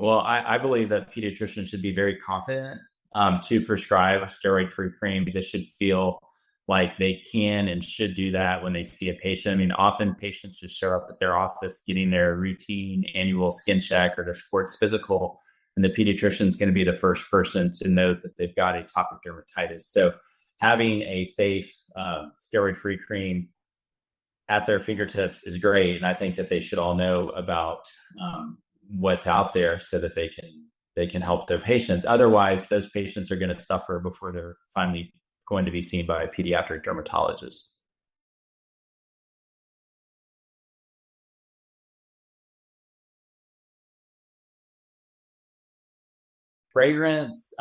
Well, I believe that pediatricians should be very confident to prescribe a steroid-free cream. They should feel like they can and should do that when they see a patient. I mean, often patients just show up at their office getting their routine annual skin check or their sports physical, and the pediatrician is going to be the first person to know that they've got atopic dermatitis. So having a safe steroid-free cream at their fingertips is great, and I think that they should all know about what's out there so that they can help their patients. Otherwise, those patients are going to suffer before they're finally going to be seen by a pediatric dermatologist. Fragrance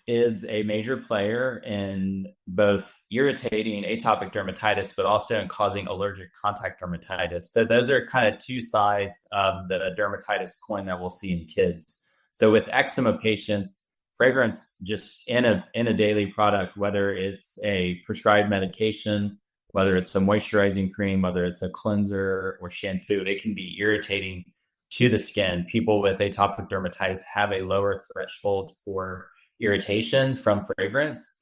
is a major player in both irritating atopic dermatitis, but also in causing allergic contact dermatitis. So those are kind of two sides of the dermatitis coin that we'll see in kids. So with eczema patients, fragrance just in a daily product, whether it's a prescribed medication, whether it's a moisturizing cream, whether it's a cleanser or shampoo, it can be irritating to the skin. People with atopic dermatitis have a lower threshold for irritation from fragrance.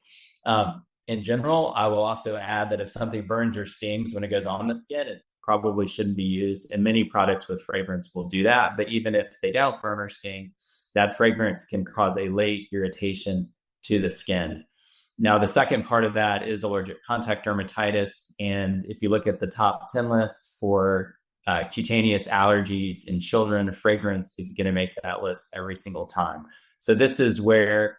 In general, I will also add that if something burns or stings when it goes on the skin, it probably shouldn't be used. And many products with fragrance will do that. But even if they don't burn or sting, that fragrance can cause a late irritation to the skin. Now, the second part of that is allergic contact dermatitis. And if you look at the top 10 list for cutaneous allergies in children, fragrance is going to make that list every single time. So this is where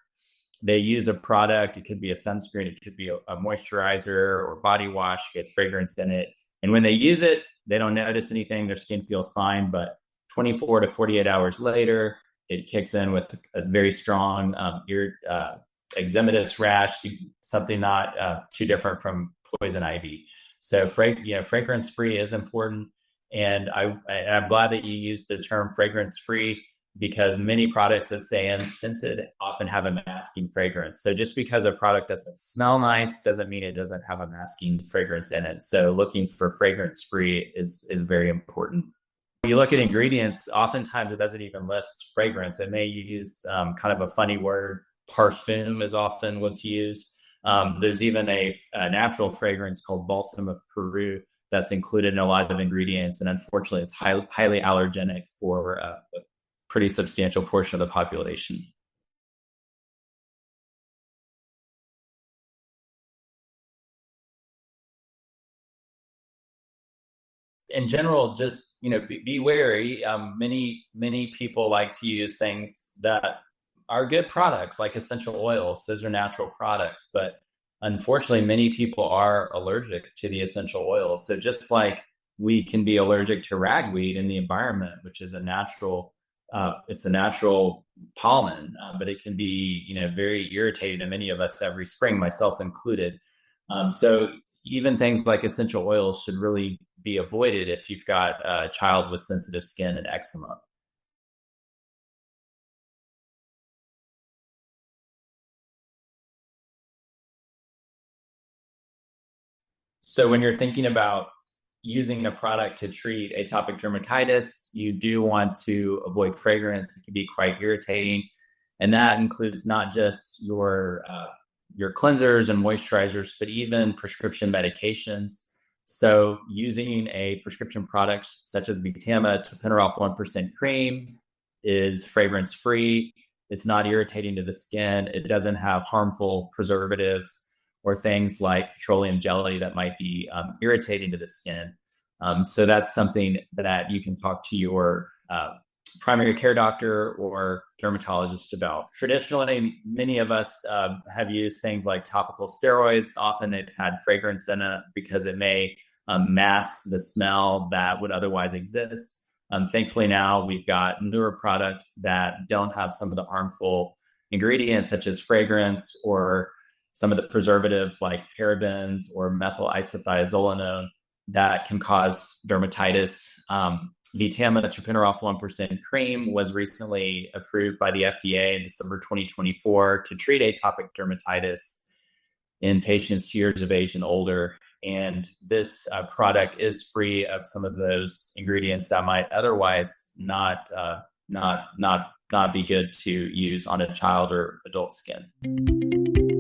they use a product. It could be a sunscreen, it could be a moisturizer or body wash, gets fragrance in it. And when they use it, they don't notice anything. Their skin feels fine. But 24 to 48 hours later, it kicks in with a very strong eczematous rash, something not too different from poison ivy. So fragrance-free is important. And I'm glad that you used the term fragrance-free, because many products, as say unscented, often have a masking fragrance. So just because a product doesn't smell nice doesn't mean it doesn't have a masking fragrance in it. So looking for fragrance-free is very important. When you look at ingredients, oftentimes it doesn't even list fragrance. It may use kind of a funny word. Parfum is often what's used. There's even a natural fragrance called balsam of Peru that's included in a lot of ingredients. And unfortunately, it's highly allergenic for a pretty substantial portion of the population. In general, just be wary. Many people like to use things that are good products, like essential oils. Those are natural products, but unfortunately, many people are allergic to the essential oils. So just like we can be allergic to ragweed in the environment, which is it's a natural pollen, but it can be very irritating to many of us every spring, myself included. So even things like essential oils should really be avoided if you've got a child with sensitive skin and eczema. So when you're thinking about using a product to treat atopic dermatitis, you do want to avoid fragrance. It can be quite irritating. And that includes not just your cleansers and moisturizers, but even prescription medications. So using a prescription product such as Vtama topinarol 1% cream is fragrance free. It's not irritating to the skin. It doesn't have harmful preservatives or things like petroleum jelly that might be irritating to the skin. So that's something that you can talk to your primary care doctor or dermatologist about. Traditionally, many of us have used things like topical steroids. Often they've had fragrance in it because it may mask the smell that would otherwise exist. Thankfully, now we've got newer products that don't have some of the harmful ingredients, such as fragrance or some of the preservatives like parabens or methyl isothiazolinone that can cause dermatitis. Vtama tropinirol 1% cream was recently approved by the FDA in December 2024 to treat atopic dermatitis in patients 2 years of age and older. And this product is free of some of those ingredients that might otherwise not not be good to use on a child or adult skin.